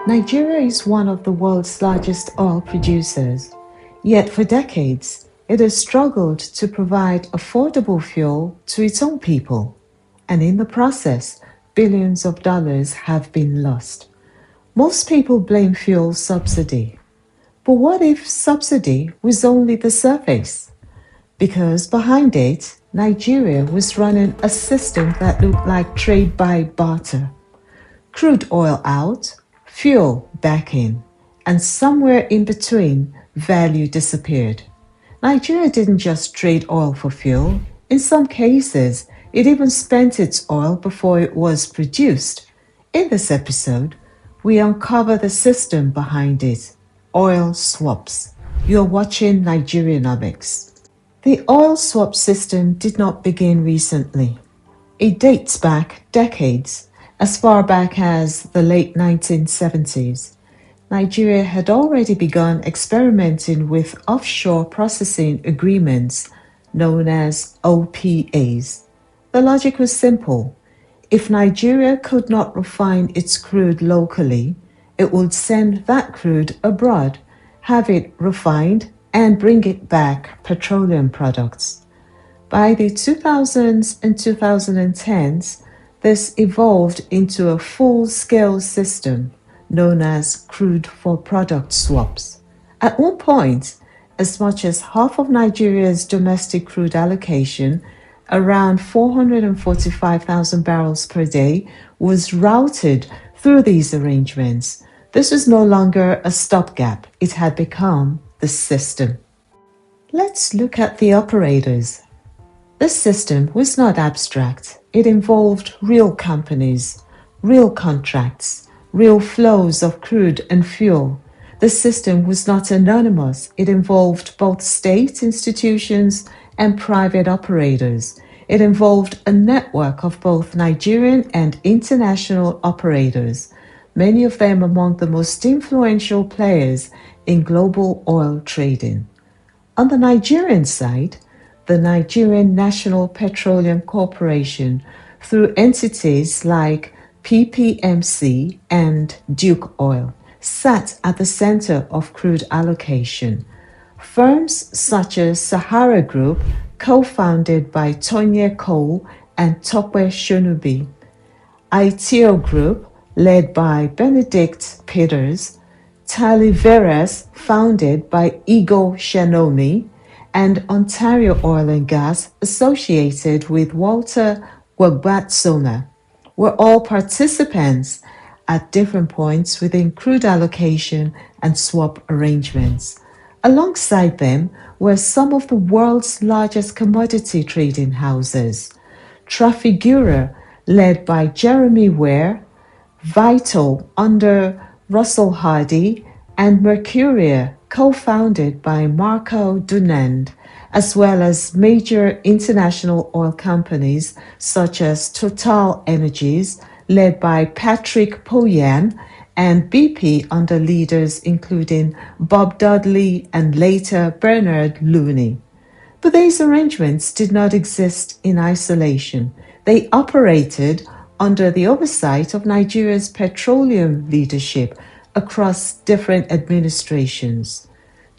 Nigeria is one of the world's largest oil producers, yet for decades it has struggled to provide affordable fuel to its own people, and in the process, billions of dollars have been lost. Most people blame fuel subsidy. But what if subsidy was only the surface? Because behind it, Nigeria was running a system that looked like trade by barter. Crude oil out, fuel back in, and somewhere in between, value disappeared. Nigeria didn't just trade oil for fuel. In some cases, it even spent its oil before it was produced. In this episode, we uncover the system behind it: oil swaps. You're watching Nigerianomics. The oil swap system did not begin recently. It dates back decades, as far back as the late 1970s. Nigeria had already begun experimenting with offshore processing agreements known as OPAs. The logic was simple. If Nigeria could not refine its crude locally, it would send that crude abroad, have it refined, and bring it back petroleum products. By the 2000s and 2010s, this evolved into a full-scale system known as crude-for-product swaps. At one point, as much as half of Nigeria's domestic crude allocation, around 445,000 barrels per day, was routed through these arrangements. This was no longer a stopgap. It had become the system. Let's look at the operators. This system was not abstract. It involved real companies, real contracts, real flows of crude and fuel. The system was not anonymous. It involved both state institutions and private operators. It involved a network of both Nigerian and international operators, many of them among the most influential players in global oil trading. On the Nigerian side, the Nigerian National Petroleum Corporation, through entities like PPMC and Duke Oil, sat at the center of crude allocation. Firms such as Sahara Group, co-founded by Tonye Cole and Tope Shonubi, ITO Group, led by Benedict Peters, Taliveras, founded by Igor Shanomi, and Ontario Oil and Gas, associated with Walter Gwagbatsoma, were all participants at different points within crude allocation and swap arrangements. Alongside them were some of the world's largest commodity trading houses: Trafigura, led by Jeremy Ware, Vital under Russell Hardy, and Mercuria, co-founded by Marco Dunand, as well as major international oil companies such as Total Energies, led by Patrick Poyan, and BP under leaders including Bob Dudley and later Bernard Looney. But these arrangements did not exist in isolation. They operated under the oversight of Nigeria's petroleum leadership across different administrations.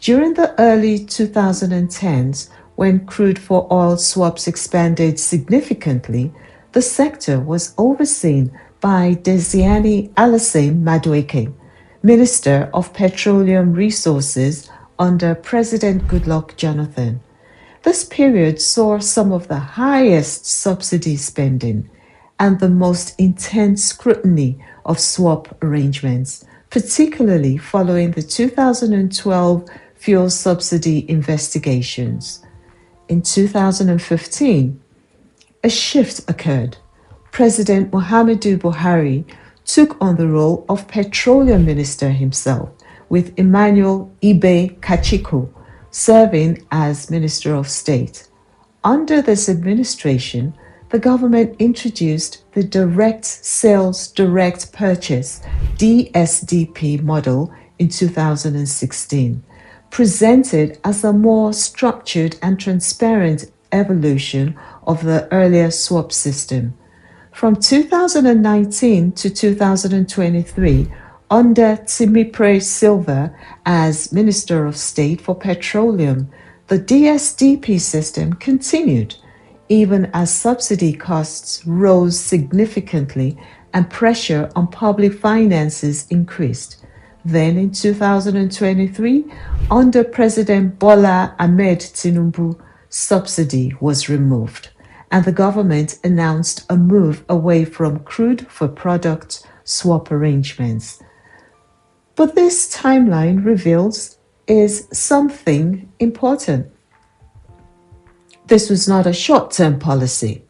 During the early 2010s, when crude for oil swaps expanded significantly, the sector was overseen by Desiani Alassane Madueke, Minister of Petroleum Resources under President Goodluck Jonathan. This period saw some of the highest subsidy spending and the most intense scrutiny of swap arrangements, particularly following the 2012 fuel subsidy investigations. In 2015, a shift occurred. President Muhammadu Buhari took on the role of Petroleum Minister himself, with Emmanuel Ibe Kachiko serving as Minister of State. Under this administration, the government introduced the Direct Sales Direct Purchase DSDP model in 2016, presented as a more structured and transparent evolution of the earlier swap system. From 2019 to 2023, Under Timipre Silva as Minister of State for Petroleum, the DSDP system continued, even as subsidy costs rose significantly and pressure on public finances increased. Then in 2023, under President Bola Ahmed Tinubu, subsidy was removed, and the government announced a move away from crude-for-product swap arrangements. But this timeline reveals is something important. This was not a short-term policy.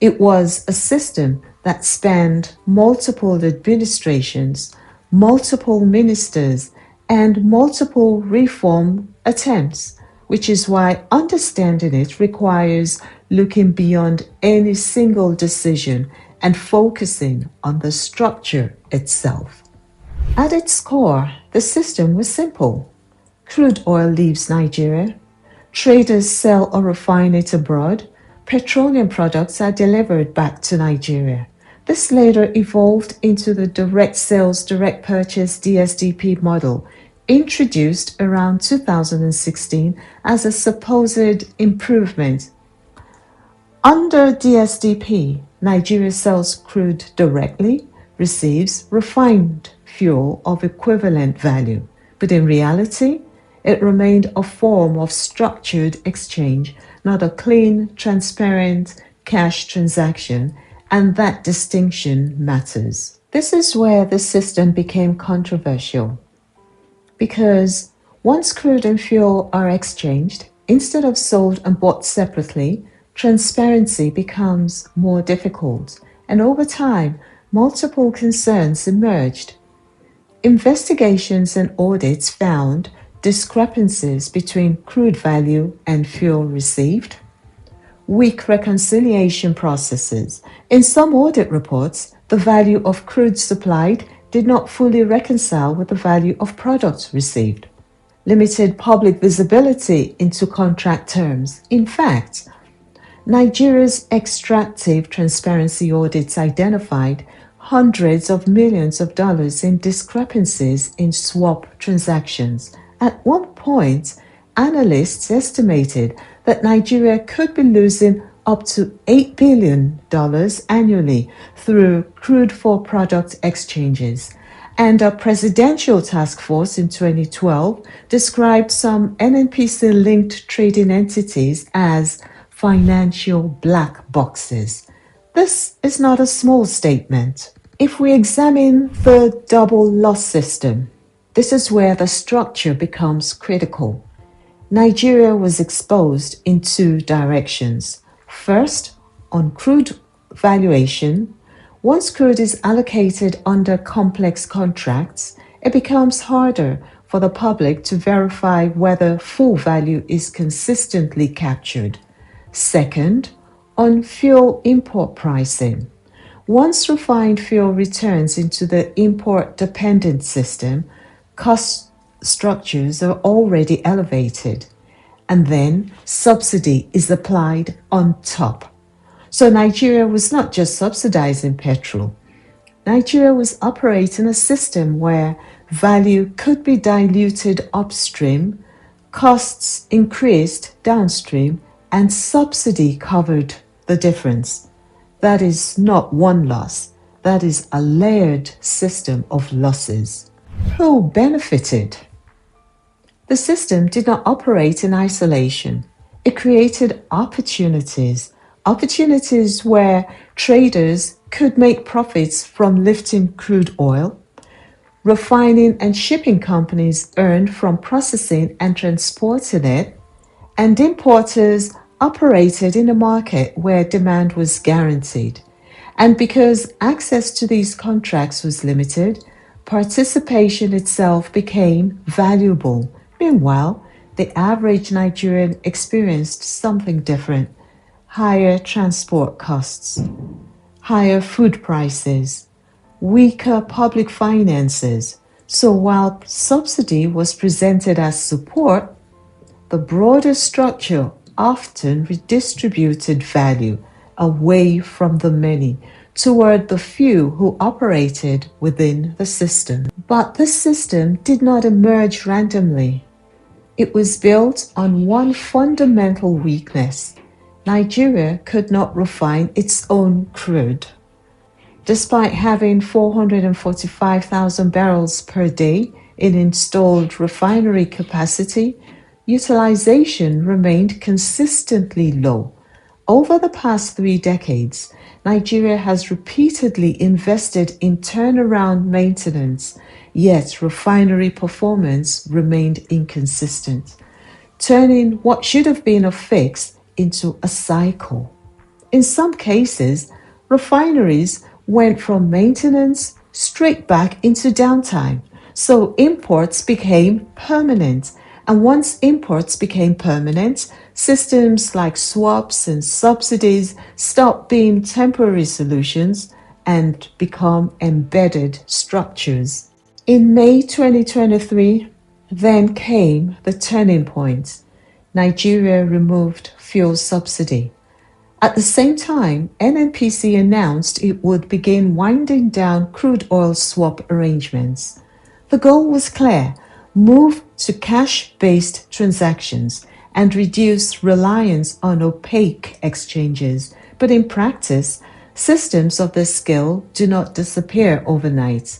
It was a system that spanned multiple administrations, multiple ministers, and multiple reform attempts, which is why understanding it requires looking beyond any single decision and focusing on the structure itself. At its core, the system was simple. Crude oil leaves Nigeria. Traders sell or refine it abroad. Petroleum products are delivered back to Nigeria. This later evolved into the direct sales, direct purchase DSDP model, introduced around 2016 as a supposed improvement. Under DSDP, Nigeria sells crude directly, receives refined fuel of equivalent value, but in reality, it remained a form of structured exchange, not a clean, transparent cash transaction, and that distinction matters. This is where the system became controversial, because once crude and fuel are exchanged, instead of sold and bought separately, transparency becomes more difficult, and over time, multiple concerns emerged. Investigations and audits found discrepancies between crude value and fuel received, weak reconciliation processes. In some audit reports, the value of crude supplied did not fully reconcile with the value of products received, limited public visibility into contract terms. In fact, Nigeria's extractive transparency audits identified hundreds of millions of dollars in discrepancies in swap transactions. At one point, analysts estimated that Nigeria could be losing up to $8 billion annually through crude-for-product exchanges. And a presidential task force in 2012 described some NNPC-linked trading entities as financial black boxes. This is not a small statement. If we examine the double loss system, this is where the structure becomes critical. Nigeria was exposed in two directions. First, on crude valuation. Once crude is allocated under complex contracts, it becomes harder for the public to verify whether full value is consistently captured. Second, on fuel import pricing. Once refined fuel returns into the import-dependent system, cost structures are already elevated, and then subsidy is applied on top. So Nigeria was not just subsidizing petrol. Nigeria was operating a system where value could be diluted upstream, costs increased downstream, and subsidy covered the difference. That is not one loss. That is a layered system of losses. Who benefited? The system did not operate in isolation. It created opportunities where traders could make profits from lifting crude oil. Refining and shipping companies earned from processing and transporting it, and importers operated in a market where demand was guaranteed. And because access to these contracts was limited, participation itself became valuable. Meanwhile, the average Nigerian experienced something different: higher transport costs, higher food prices, weaker public finances. So while subsidy was presented as support, the broader structure often redistributed value away from the many toward the few who operated within the system. But this system did not emerge randomly. It was built on one fundamental weakness. Nigeria could not refine its own crude. Despite having 445,000 barrels per day in installed refinery capacity, utilization remained consistently low. Over the past 3 decades, Nigeria has repeatedly invested in turnaround maintenance, yet refinery performance remained inconsistent, turning what should have been a fix into a cycle. In some cases, refineries went from maintenance straight back into downtime, so imports became permanent. And once imports became permanent, systems like swaps and subsidies stopped being temporary solutions and become embedded structures. In May 2023, then came the turning point. Nigeria removed fuel subsidy. At the same time, NNPC announced it would begin winding down crude oil swap arrangements. The goal was clear: move to cash-based transactions and reduce reliance on opaque exchanges. But in practice, systems of this scale do not disappear overnight.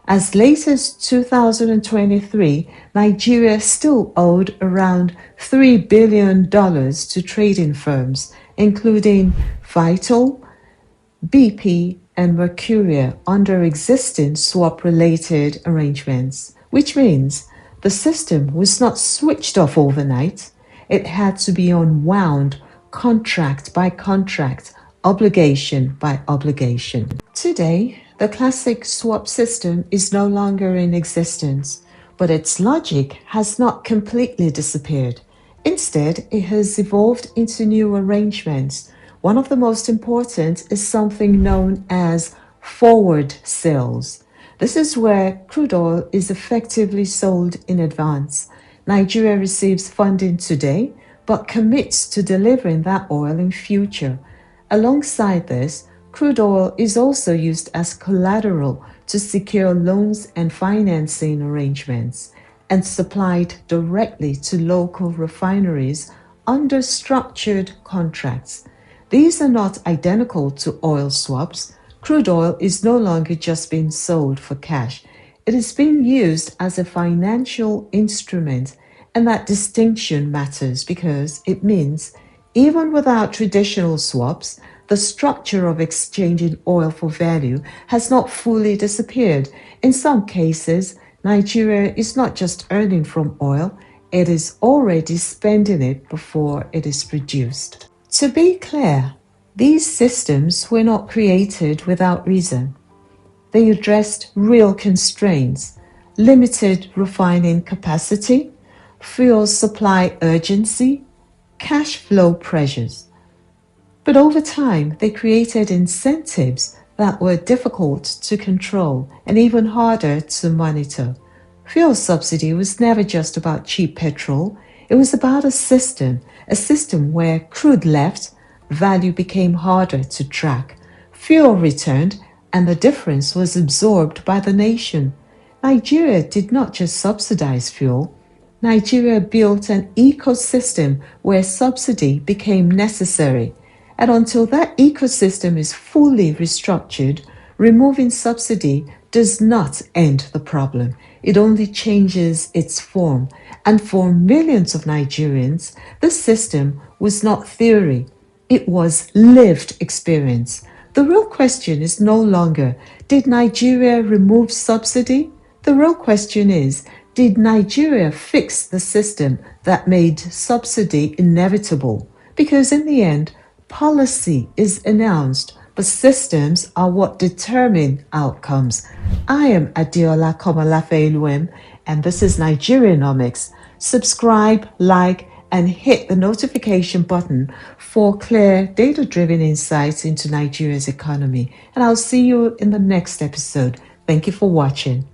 As late as 2023, Nigeria still owed around $3 billion to trading firms, including Vital, BP, and Mercuria under existing swap-related arrangements, which means the system was not switched off overnight. It had to be unwound contract by contract, obligation by obligation. Today, the classic swap system is no longer in existence, but its logic has not completely disappeared. Instead, it has evolved into new arrangements. One of the most important is something known as forward sales. This is where crude oil is effectively sold in advance. Nigeria receives funding today, but commits to delivering that oil in future. Alongside this, crude oil is also used as collateral to secure loans and financing arrangements, and supplied directly to local refineries under structured contracts. These are not identical to oil swaps. Crude oil is no longer just being sold for cash. It is being used as a financial instrument, and that distinction matters because it means even without traditional swaps, the structure of exchanging oil for value has not fully disappeared. In some cases, Nigeria is not just earning from oil, it is already spending it before it is produced. To be clear, these systems were not created without reason. They addressed real constraints: limited refining capacity, fuel supply urgency, cash flow pressures. But over time, they created incentives that were difficult to control and even harder to monitor. Fuel subsidy was never just about cheap petrol. It was about a system where crude left, value became harder to track. Fuel returned, and the difference was absorbed by the nation. Nigeria did not just subsidize fuel. Nigeria built an ecosystem where subsidy became necessary. And until that ecosystem is fully restructured, removing subsidy does not end the problem. It only changes its form. And for millions of Nigerians, this system was not theory. It was lived experience. The real question is no longer, did Nigeria remove subsidy? The real question is, did Nigeria fix the system that made subsidy inevitable? Because in the end, policy is announced, but systems are what determine outcomes. I am Adeola Komalafe-Eluem, and this is Nigerianomics. Subscribe, like, and hit the notification button for clear, data-driven insights into Nigeria's economy. And I'll see you in the next episode. Thank you for watching.